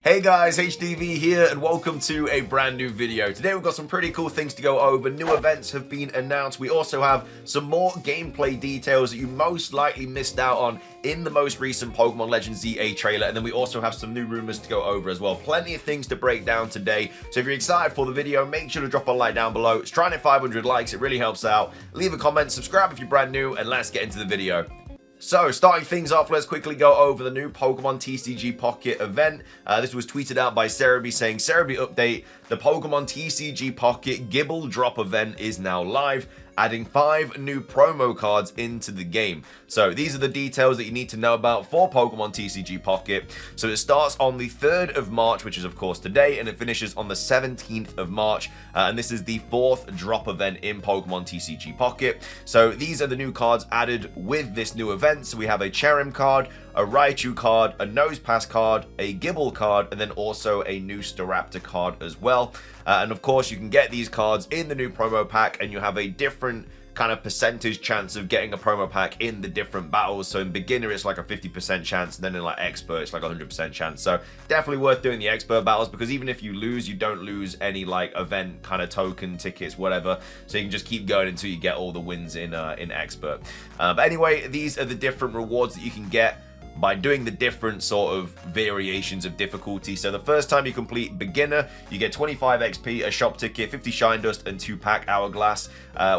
Hey guys, HDvee here and welcome to a brand new video. Today we've got some pretty cool things to go over. New events have been announced. We also have some more gameplay details that you most likely missed out on in the most recent Pokemon Legends ZA trailer, and then we also have some new rumors to go over as well. Plenty of things to break down today, so if you're excited for the video, make sure to drop a like down below. It's trying to hit 500 likes, it really helps out. Leave a comment, subscribe if you're brand new, and let's get into the video. So, starting things off, let's quickly go over the new Pokemon TCG Pocket event. This was tweeted out by HDvee saying, HDvee update, the Pokemon TCG Pocket Gibble Drop event is now live, adding 5 new promo cards into the game. So these are the details that you need to know about for Pokemon TCG Pocket. So it starts on the 3rd of March, which is of course today, and it finishes on the 17th of March. And this is the 4th drop event in Pokemon TCG Pocket. So these are the new cards added with this new event. So we have a Cherim card, a Raichu card, a Nosepass card, a Gibble card, and then also a new Staraptor card as well. And of course, you can get these cards in the new promo pack, and you have a different kind of percentage chance of getting a promo pack in the different battles. So in beginner, it's like a 50% chance, and then in like expert, it's like a 100% chance. So definitely worth doing the expert battles, because even if you lose, you don't lose any like event kind of token tickets, whatever. So you can just keep going until you get all the wins in expert. But anyway, these are the different rewards that you can get by doing the different sort of variations of difficulty. So the first time you complete beginner, you get 25 XP, a shop ticket, 50 shine dust, and 2-pack hourglass.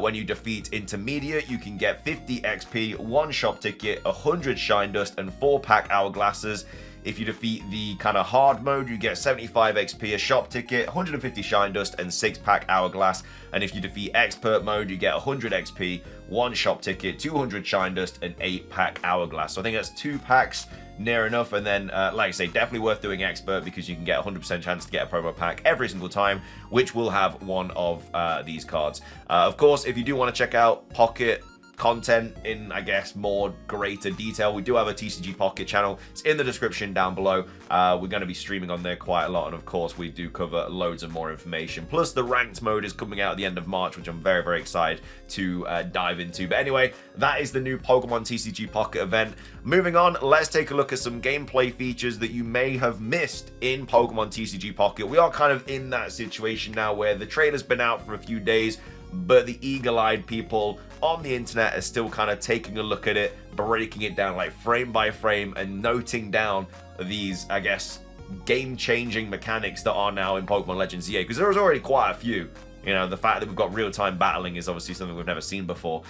When you defeat intermediate, you can get 50 XP, 1 shop ticket, 100 shine dust, and 4-pack hourglasses. If you defeat the kind of hard mode, you get 75 XP, a shop ticket, 150 shine dust, and 6-pack hourglass. And if you defeat expert mode, you get 100 XP, 1 shop ticket, 200 shine dust, and 8-pack hourglass. So I think that's 2 packs near enough. And then, like I say, definitely worth doing expert, because you can get a 100% chance to get a promo pack every single time, which will have one of these cards. Of course, if you do want to check out Pocket content in, I guess, more greater detail, we do have a TCG Pocket channel. It's in the description down below. We're going to be streaming on there quite a lot, and of course we do cover loads of more information. Plus the ranked mode is coming out at the end of March, which I'm very, very excited to dive into. But anyway, that is the new Pokemon TCG Pocket event. Moving on, let's take a look at some gameplay features that you may have missed in Pokemon TCG Pocket. We are kind of in that situation now where the trailer's been out for a few days, but the eagle-eyed people on the internet are still kind of taking a look at it, breaking it down like frame by frame, and noting down these, I guess, game-changing mechanics that are now in Pokemon Legends ZA, because there's already quite a few. You know, the fact that we've got real-time battling is obviously something we've never seen before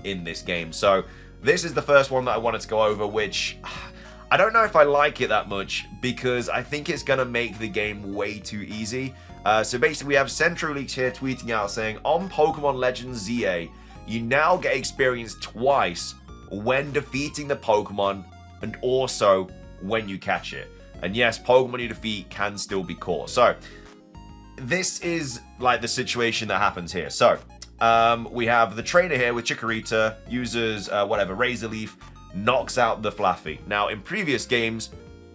in this game. So this is the first one that I wanted to go over, which I don't know if I like it that much, because I think it's going to make the game way too easy. So basically, we have Central Leaks here tweeting out saying, on Pokemon Legends ZA, you now get experience twice when defeating the Pokemon, and also when you catch it. And yes, Pokemon you defeat can still be caught. So this is like the situation that happens here. So we have the trainer here with Chikorita, uses whatever, Razor Leaf, knocks out the Flaffy. Now, in previous games,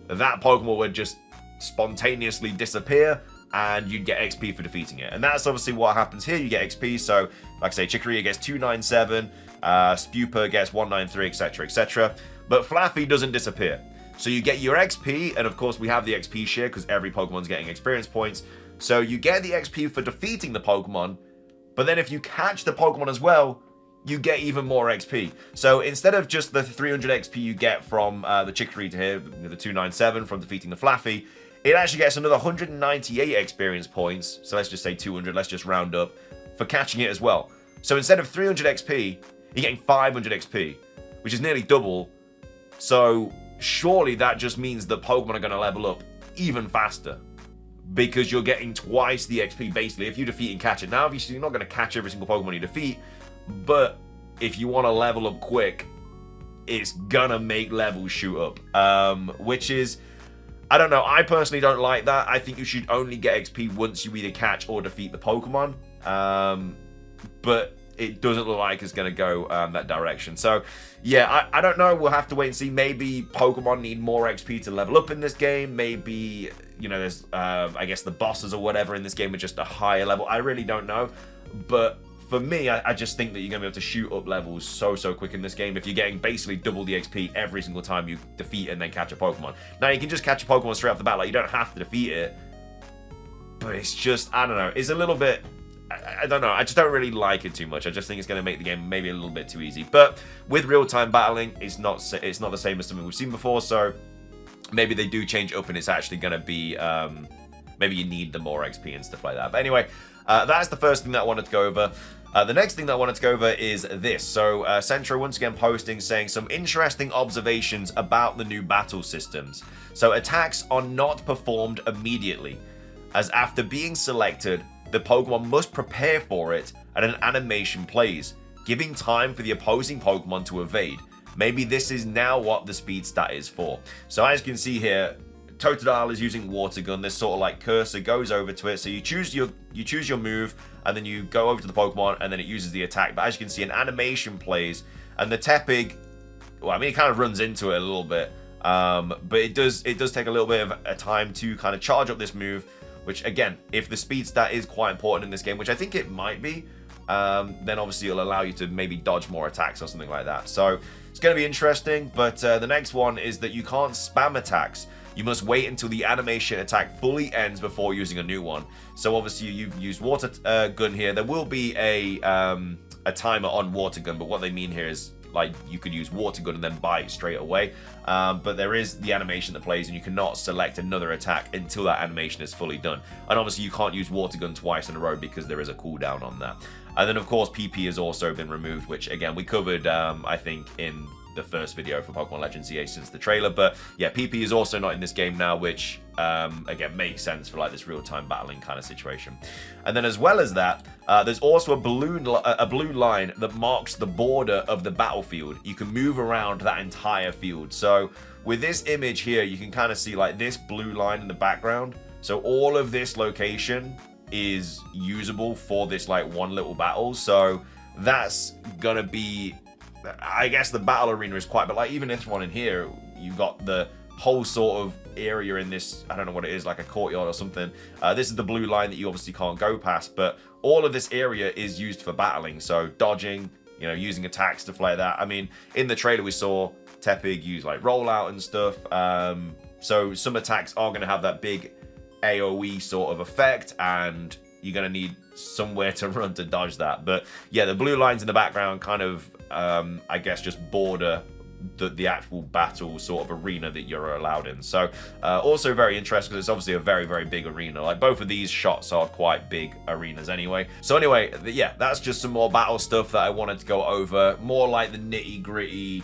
that Pokemon would just spontaneously disappear, and you'd get XP for defeating it. And that's obviously what happens here. You get XP, so like I say, Chikorita gets 297, Spupa gets 193, etc, etc. But Flaffy doesn't disappear. So you get your XP, and of course we have the XP share, because every Pokemon's getting experience points. So you get the XP for defeating the Pokemon, but then if you catch the Pokemon as well, you get even more XP. So instead of just the 300 XP you get from the Chikorita here, the 297 from defeating the Flaffy, it actually gets another 198 experience points. So let's just say 200, let's just round up, for catching it as well. So instead of 300 XP, you're getting 500 XP, which is nearly double. So surely that just means that Pokemon are going to level up even faster, because you're getting twice the XP basically if you defeat and catch it. Now obviously you're not going to catch every single Pokemon you defeat, but if you want to level up quick, it's gonna make levels shoot up, which is, I don't know, I personally don't like that. I think you should only get XP once you either catch or defeat the Pokemon, but it doesn't look like it's going to go that direction. So yeah, I don't know, we'll have to wait and see. Maybe Pokemon need more XP to level up in this game. Maybe, you know, there's I guess the bosses or whatever in this game are just a higher level. I really don't know, but for me, I just think that you're going to be able to shoot up levels so quick in this game if you're getting basically double the XP every single time you defeat and then catch a Pokemon. Now, you can just catch a Pokemon straight off the bat. Like, you don't have to defeat it. But it's just, I don't know. It's a little bit... I don't know. I just don't really like it too much. I just think it's going to make the game maybe a little bit too easy. But with real-time battling, it's not the same as something we've seen before. So maybe they do change it up and it's actually going to be... maybe you need the more XP and stuff like that. But anyway, that's the first thing that I wanted to go over. The next thing that I wanted to go over is this. So Centro once again posting saying some interesting observations about the new battle systems. So attacks are not performed immediately, as after being selected, the Pokemon must prepare for it and an animation plays, giving time for the opposing Pokemon to evade. Maybe this is now what the speed stat is for. So as you can see here, Totodile is using Water Gun. This sort of like cursor goes over to it. So you choose your move, and then you go over to the Pokemon, and then it uses the attack. But as you can see, an animation plays, and the Tepig, well, I mean, it kind of runs into it a little bit, but it does take a little bit of a time to kind of charge up this move. Which again, if the speed stat is quite important in this game, which I think it might be, then obviously it'll allow you to maybe dodge more attacks or something like that. So it's going to be interesting. But the next one is that you can't spam attacks. You must wait until the animation attack fully ends before using a new one. So obviously you've used Water Gun here. There will be a timer on Water Gun, but what they mean here is like you could use Water Gun and then bite straight away. But there is the animation that plays, and you cannot select another attack until that animation is fully done. And obviously you can't use Water Gun twice in a row because there is a cooldown on that. And then of course PP has also been removed, which again we covered I think in the first video for Pokemon Legends EA since the trailer. But yeah, PP is also not in this game now, which again makes sense for like this real-time battling kind of situation. And then as well as that, there's also a blue line that marks the border of the battlefield. You can move around that entire field. So with this image here, you can kind of see like this blue line in the background. So all of this location is usable for this like one little battle. So that's gonna be, I guess the battle arena is quite, but like even this one in here, you've got the whole sort of area in this, I don't know what it is, like a courtyard or something. This is the blue line that you obviously can't go past, but all of this area is used for battling. So dodging, you know, using attacks, stuff like that. I mean, in the trailer we saw Tepig use like rollout and stuff. So some attacks are going to have that big AoE sort of effect, and you're going to need somewhere to run to dodge that. But yeah, the blue lines in the background kind of, I guess, just border the actual battle sort of arena that you're allowed in. So also very interesting because it's obviously a very big arena. Like both of these shots are quite big arenas anyway. So anyway, yeah, that's just some more battle stuff that I wanted to go over. More like the nitty gritty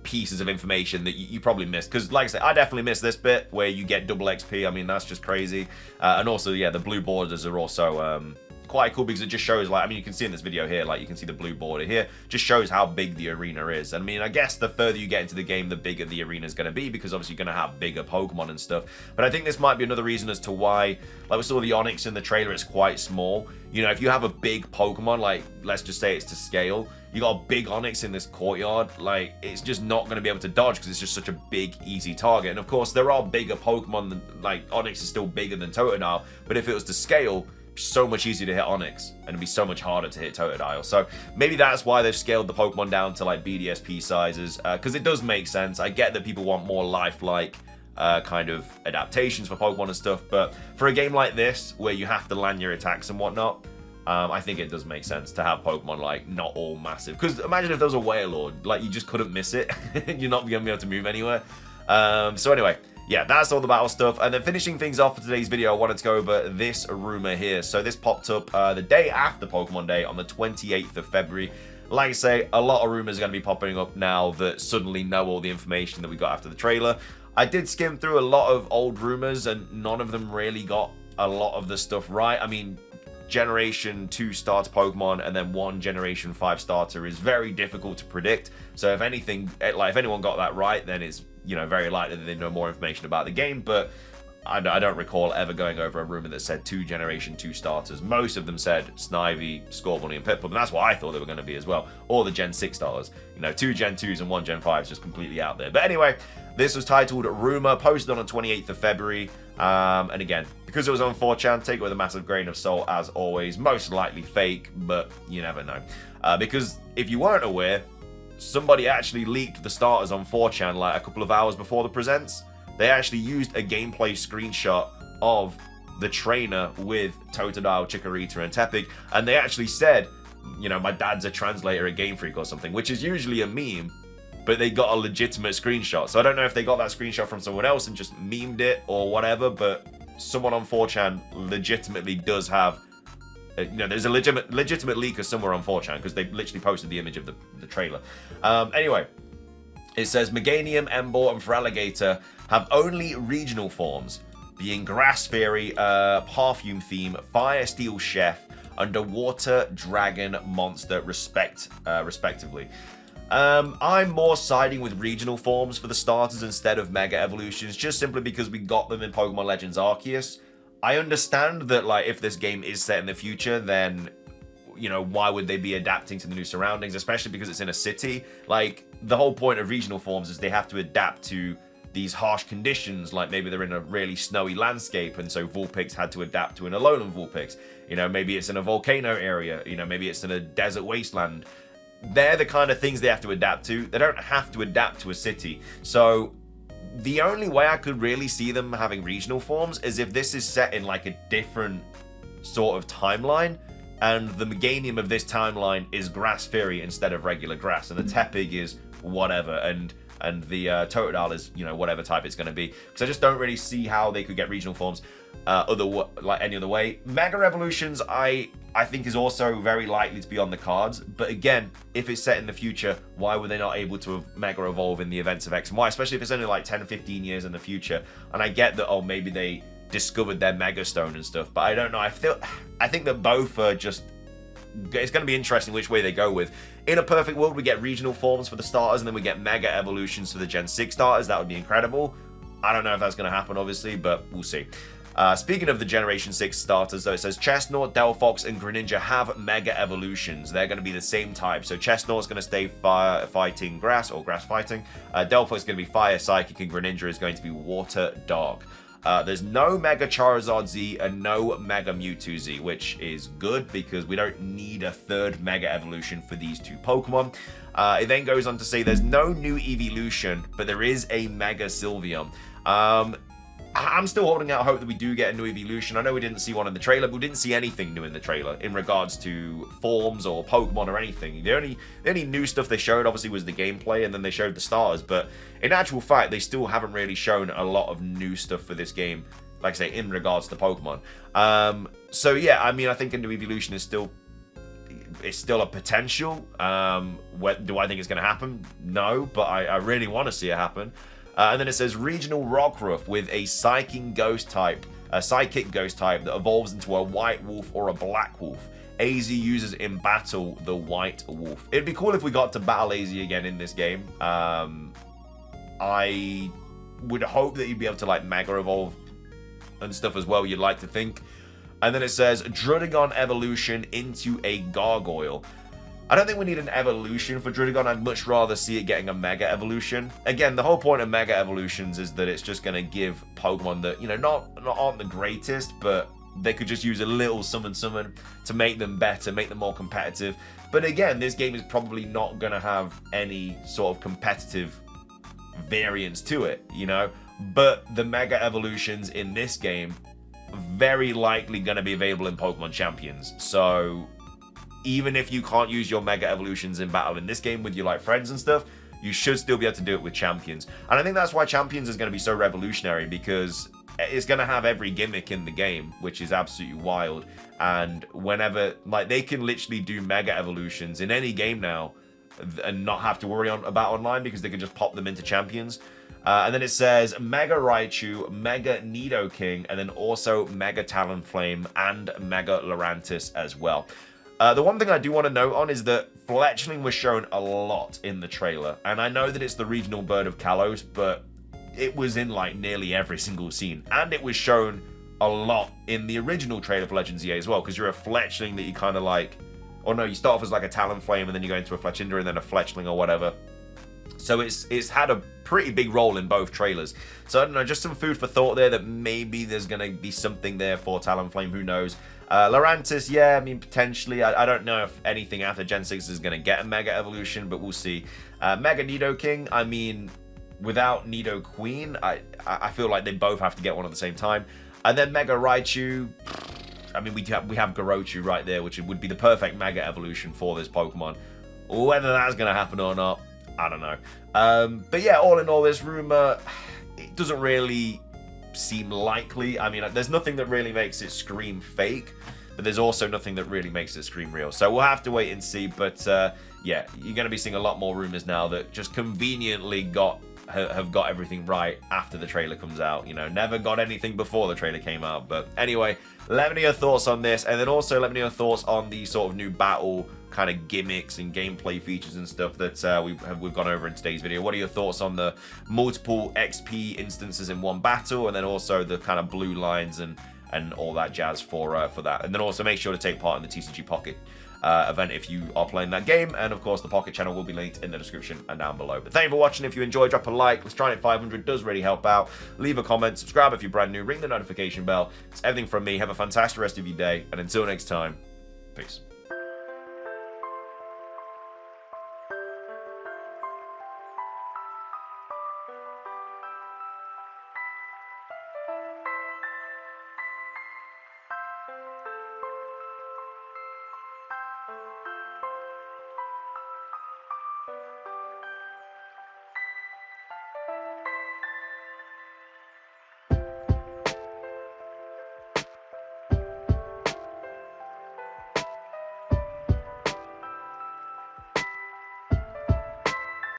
pieces of information that you probably missed, because like I said, I definitely missed this bit where you get double XP. I mean, that's just crazy. And also, yeah, the blue borders are also quite cool because it just shows, like, I mean, you can see in this video here, like you can see the blue border here, just shows how big the arena is. I mean, I guess the further you get into the game, the bigger the arena is going to be, because obviously you're going to have bigger Pokemon and stuff. But I think this might be another reason as to why, like we saw the Onix in the trailer, it's quite small. You know, if you have a big Pokemon, like let's just say it's to scale, you got a big Onix in this courtyard, like it's just not going to be able to dodge because it's just such a big, easy target. And of course, there are bigger Pokemon than, like Onix is still bigger than Totodile, but if it was to scale, so much easier to hit Onix and it'd be so much harder to hit Totodile. So maybe that's why they've scaled the Pokemon down to like BDSP sizes, because it does make sense. I get that people want more lifelike kind of adaptations for Pokemon and stuff, but for a game like this where you have to land your attacks and whatnot, I think it does make sense to have Pokemon like not all massive. Because imagine if there was a Wailord, like you just couldn't miss it. You're not going to be able to move anywhere. So anyway, yeah, that's all the battle stuff. And then finishing things off for today's video, I wanted to go over this rumor here. So this popped up the day after Pokemon Day on the 28th of February. Like I say, a lot of rumors are going to be popping up now that suddenly know all the information that we got after the trailer. I did skim through a lot of old rumors and none of them really got a lot of the stuff right. I mean, Generation 2 starter Pokemon and then one Generation 5 starter is very difficult to predict. So if anything, like if anyone got that right, then it's, you know, very likely that they know more information about the game. But I don't recall ever going over a rumor that said 2 Generation 2 starters. Most of them said Snivy, Scorbunny, and Piplup, and that's what I thought they were going to be as well. Or the Gen 6 starters. You know, 2 Gen 2s and 1 Gen 5s just completely out there. But anyway, this was titled Rumor, posted on the 28th of February. And again, because it was on 4chan, take it with a massive grain of salt as always. Most likely fake, but you never know. Because if you weren't aware, somebody actually leaked the starters on 4chan like a couple of hours before the presents. They actually used a gameplay screenshot of the trainer with Totodile, Chikorita, and Tepig, and they actually said, you know, my dad's a translator at Game Freak or something, which is usually a meme, but they got a legitimate screenshot. So I don't know if they got that screenshot from someone else and just memed it or whatever, but someone on 4chan legitimately does have, you know, there's a legitimate leaker somewhere on 4chan because they literally posted the image of the trailer. Anyway, it says Meganium, Emboar, and Feraligatr have only regional forms, being Grass Fairy, Perfume Theme, Fire Steel Chef, Underwater Dragon Monster, respectively. I'm more siding with regional forms for the starters instead of Mega Evolutions, just simply because we got them in Pokemon Legends Arceus. I understand that, like, if this game is set in the future, then, you know, why would they be adapting to the new surroundings, especially because it's in a city? Like, the whole point of regional forms is they have to adapt to these harsh conditions, like maybe they're in a really snowy landscape, and so Vulpix had to adapt to an Alolan Vulpix. You know, maybe it's in a volcano area, you know, maybe it's in a desert wasteland. They're the kind of things they have to adapt to. They don't have to adapt to a city. So the only way I could really see them having regional forms is if this is set in like a different sort of timeline, and the Meganium of this timeline is Grass Fairy instead of regular grass, and the Tepig is whatever, and the Totodile is, you know, whatever type it's going to be. Because I just don't really see how they could get regional forms any other way. Mega Evolutions, I think, is also very likely to be on the cards. But again, if it's set in the future, why were they not able to Mega Evolve in the events of X and Y? Especially if it's only like 10, 15 years in the future. And I get that, oh, maybe they discovered their Mega Stone and stuff. But I don't know. I think that both are just... It's going to be interesting which way they go with. In a perfect world, we get regional forms for the starters, and then we get Mega Evolutions for the Gen 6 starters. That would be incredible. I don't know if that's going to happen, obviously, but we'll see. Speaking of the Generation 6 starters, though, it says Chestnut, Delphox, and Greninja have Mega Evolutions. They're going to be the same type. So Chestnut's going to stay fire fighting grass, or grass fighting. Delphox is going to be fire psychic, and Greninja is going to be water dark. There's no Mega Charizard Z and no Mega Mewtwo Z, which is good because we don't need a third Mega Evolution for these two Pokemon. It then goes on to say there's no new evolution, but there is a Mega Sylveon. I'm still holding out hope that we do get a new evolution. I know we didn't see one in the trailer, but we didn't see anything new in the trailer in regards to forms or Pokemon or anything. The only new stuff they showed, obviously, was the gameplay, and then they showed the starters. But in actual fact, they still haven't really shown a lot of new stuff for this game, like I say, in regards to Pokemon. So yeah, I mean, I think a new evolution is still a potential. Do I think it's going to happen? No, but I really want to see it happen. And then it says Regional Rockruff with a Psychic Ghost type that evolves into a White Wolf or a Black Wolf. AZ uses in battle the White Wolf. It'd be cool if we got to battle AZ again in this game. I would hope that you'd be able to like Mega Evolve and stuff as well, you'd like to think. And then it says Druddigon evolution into a Gargoyle. I don't think we need an evolution for Druddigon. I'd much rather see it getting a Mega Evolution. Again, the whole point of Mega Evolutions is that it's just going to give Pokemon that, you know, aren't the greatest, but they could just use a little summon to make them better, make them more competitive. But again, this game is probably not going to have any sort of competitive variance to it, you know? But the Mega Evolutions in this game very likely going to be available in Pokemon Champions. So even if you can't use your Mega Evolutions in battle in this game with your like friends and stuff, you should still be able to do it with Champions. And I think that's why Champions is going to be so revolutionary, because it's going to have every gimmick in the game, which is absolutely wild. And whenever, like, they can literally do Mega Evolutions in any game now and not have to worry about online, because they can just pop them into Champions. And then it says Mega Raichu, Mega Nidoking, and then also Mega Talonflame and Mega Lurantis as well. The one thing I do want to note on is that Fletchling was shown a lot in the trailer. And I know that it's the regional bird of Kalos, but it was in like nearly every single scene, and it was shown a lot in the original trailer for Legends EA as well, because you're a fletchling that you kind of like, or no, you start off as like a Talonflame and then you go into a Fletchinder and then a Fletchling or whatever. So it's had a pretty big role in both trailers. So I don't know, just some food for thought there that maybe there's going to be something there for Talonflame, who knows. Lurantis, yeah, I mean, potentially. I don't know if anything after Gen 6 is going to get a Mega Evolution, but we'll see. Mega Nidoking, I mean, without Nidoqueen, I feel like they both have to get one at the same time. And then Mega Raichu, I mean, we have Garochu right there, which would be the perfect Mega Evolution for this Pokemon. Whether that's going to happen or not, I don't know. But yeah, all in all, this rumor, it doesn't really seem likely. I mean, there's nothing that really makes it scream fake, but there's also nothing that really makes it scream real. So we'll have to wait and see. But yeah, you're going to be seeing a lot more rumors now that just conveniently have got everything right after the trailer comes out. You know, never got anything before the trailer came out. But anyway, let me know your thoughts on this, and then also let me know your thoughts on the sort of new battle kind of gimmicks and gameplay features and stuff that we've gone over in today's video. What are your thoughts on the multiple XP instances in one battle, and then also the kind of blue lines and all that jazz for that? And then also make sure to take part in the TCG Pocket event if you are playing that game, and of course the Pocket channel will be linked in the description and down below. But thank you for watching. If you enjoyed, drop a like. Let's try and hit 500, does really help out. Leave a comment, subscribe if you're brand new, ring the notification bell. It's everything from me. Have a fantastic rest of your day, and until next time, peace.